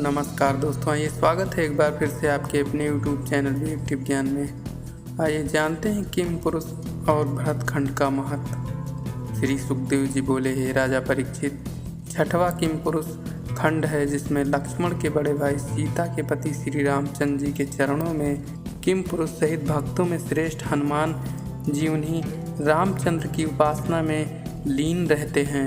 नमस्कार दोस्तों, आइए स्वागत है एक बार फिर से आपके अपने YouTube चैनल रिएक्टिव ज्ञान में। आइए जानते हैं किम पुरुष और भरतखंड का महत्व। श्री सुखदेव जी बोले, हे राजा परीक्षित, छठवां किम पुरुष खंड है जिसमें लक्ष्मण के बड़े भाई सीता के पति श्री रामचंद्र जी के चरणों में किम पुरुष सहित भक्तों में श्रेष्ठ हनुमान जी उन्हीं रामचंद्र की उपासना में लीन रहते हैं।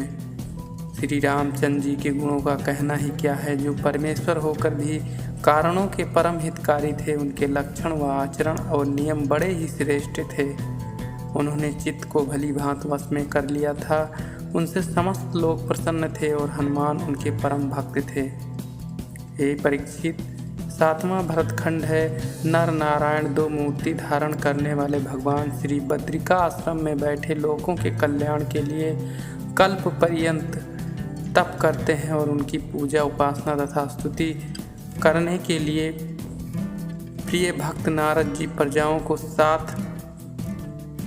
श्री रामचंद्र जी के गुणों का कहना ही क्या है, जो परमेश्वर होकर भी कारणों के परम हितकारी थे। उनके लक्षण व आचरण और नियम बड़े ही श्रेष्ठ थे। उन्होंने चित्त को भली भांत वश में कर लिया था। उनसे समस्त लोग प्रसन्न थे और हनुमान उनके परम भक्त थे। हे परीक्षित, सातवां भरतखंड है। नर नारायण दो मूर्ति धारण करने वाले भगवान श्री बद्रिका आश्रम में बैठे लोगों के कल्याण के लिए कल्प पर्यंत तप करते हैं और उनकी पूजा उपासना तथा स्तुति करने के लिए प्रिय भक्त नारद जी प्रजाओं को साथ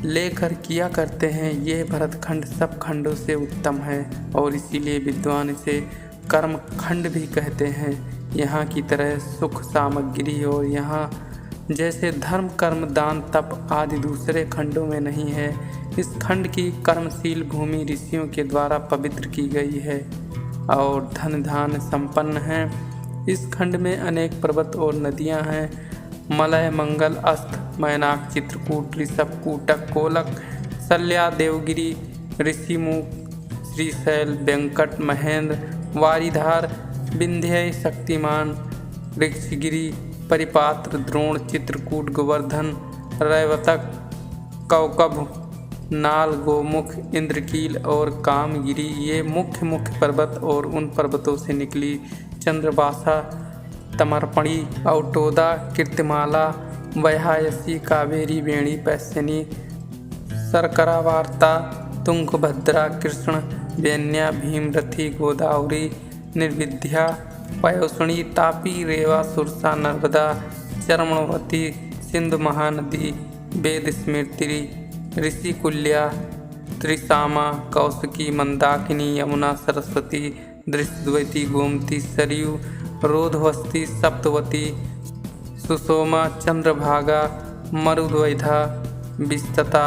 लेकर किया करते हैं। यह भरतखंड सब खंडों से उत्तम है और इसीलिए विद्वान इसे कर्म खंड भी कहते हैं। यहाँ की तरह सुख सामग्री और यहाँ जैसे धर्म कर्म दान तप आदि दूसरे खंडों में नहीं है। इस खंड की कर्मशील भूमि ऋषियों के द्वारा पवित्र की गई है और धन धान संपन्न है। इस खंड में अनेक पर्वत और नदियां हैं। मलय, मंगल, अस्त, मैनाक, चित्रकूट, ऋषभ, कूटक, कोलक, शल्या, देवगिरी, ऋषिमुख, श्रीशैल, वेंकट, महेंद्र, वारीधार, विंध्य, शक्तिमान, ऋक्षगिरी, परिपात्र, द्रोण, चित्रकूट, गोवर्धन, रैवतक, कौकभ, नाल, गोमुख, इंद्रकील और कामगिरी ये मुख्य पर्वत और उन पर्वतों से निकली चंद्रवासा, तमरपणी, औटोदा, कीर्तिमाला, वैहायसी, कावेरी, वेणी, पैस्यनी, सरकरावार्ता, तुंगभद्रा, कृष्ण, वेन्या, भीमरथी, गोदावरी, निर्विद्या, पयोष्णी, तापी, रेवा, सुरसा, नर्मदा, चर्मणवती, सिंधु महानदी, वेद स्मृति, ऋषिकुल्या, त्रिसामा, कौशिकी, मंदाकिनी, यमुना, सरस्वती, दृष्टद्वैती, गोमती, सरयू, रोधवस्ती, सप्तवती, सुषोमा, चंद्रभागा, मरुद्वैधा, विस्तता,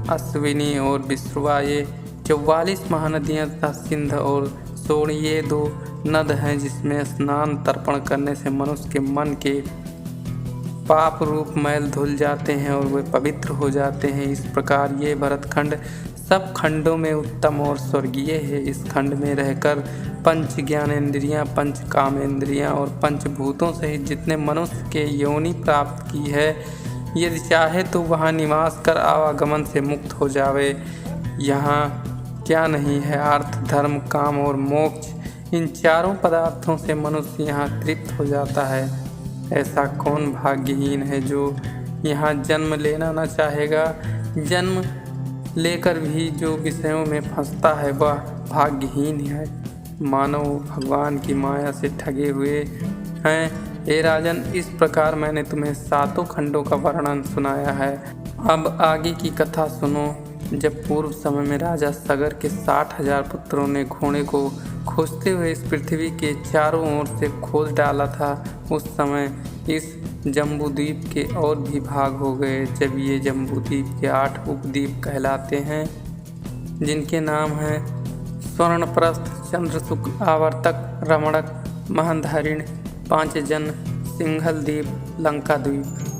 अश्विनी और विश्रुवा ये 44 महानदियाँ तथा सिंध और सोन ये 2 नद हैं जिसमें स्नान तर्पण करने से मनुष्य के मन के पाप रूप मैल धुल जाते हैं और वे पवित्र हो जाते हैं। इस प्रकार ये भरतखंड सब खंडों में उत्तम और स्वर्गीय है। इस खंड में रहकर पंच ज्ञानेंद्रियाँ, पंच कामेंद्रियाँ और पंचभूतों सहित जितने मनुष्य के योनि प्राप्त की है, यदि चाहे तो वहाँ निवास कर आवागमन से मुक्त हो जावे। यहाँ क्या नहीं है, अर्थ, धर्म, काम और मोक्ष, इन चारों पदार्थों से मनुष्य यहाँ तृप्त हो जाता है। ऐसा कौन भाग्यहीन है जो यहाँ जन्म लेना न चाहेगा। जन्म लेकर भी जो विषयों में फंसता है वह भाग्यहीन है। मानव भगवान की माया से ठगे हुए हैं। हे राजन, इस प्रकार मैंने तुम्हें 7 खंडों का वर्णन सुनाया है। अब आगे की कथा सुनो। जब पूर्व समय में राजा सगर के 60,000 पुत्रों ने घोड़े को खोजते हुए इस पृथ्वी के चारों ओर से खोज डाला था, उस समय इस जम्बूद्वीप के और भी भाग हो गए। जब ये जम्बूद्वीप के 8 उपद्वीप कहलाते हैं, जिनके नाम हैं स्वर्णप्रस्थ, चंद्रशुक, आवर्तक, रमणक, महंधारिण, पांचजन, सिंघल द्वीप, लंका द्वीप।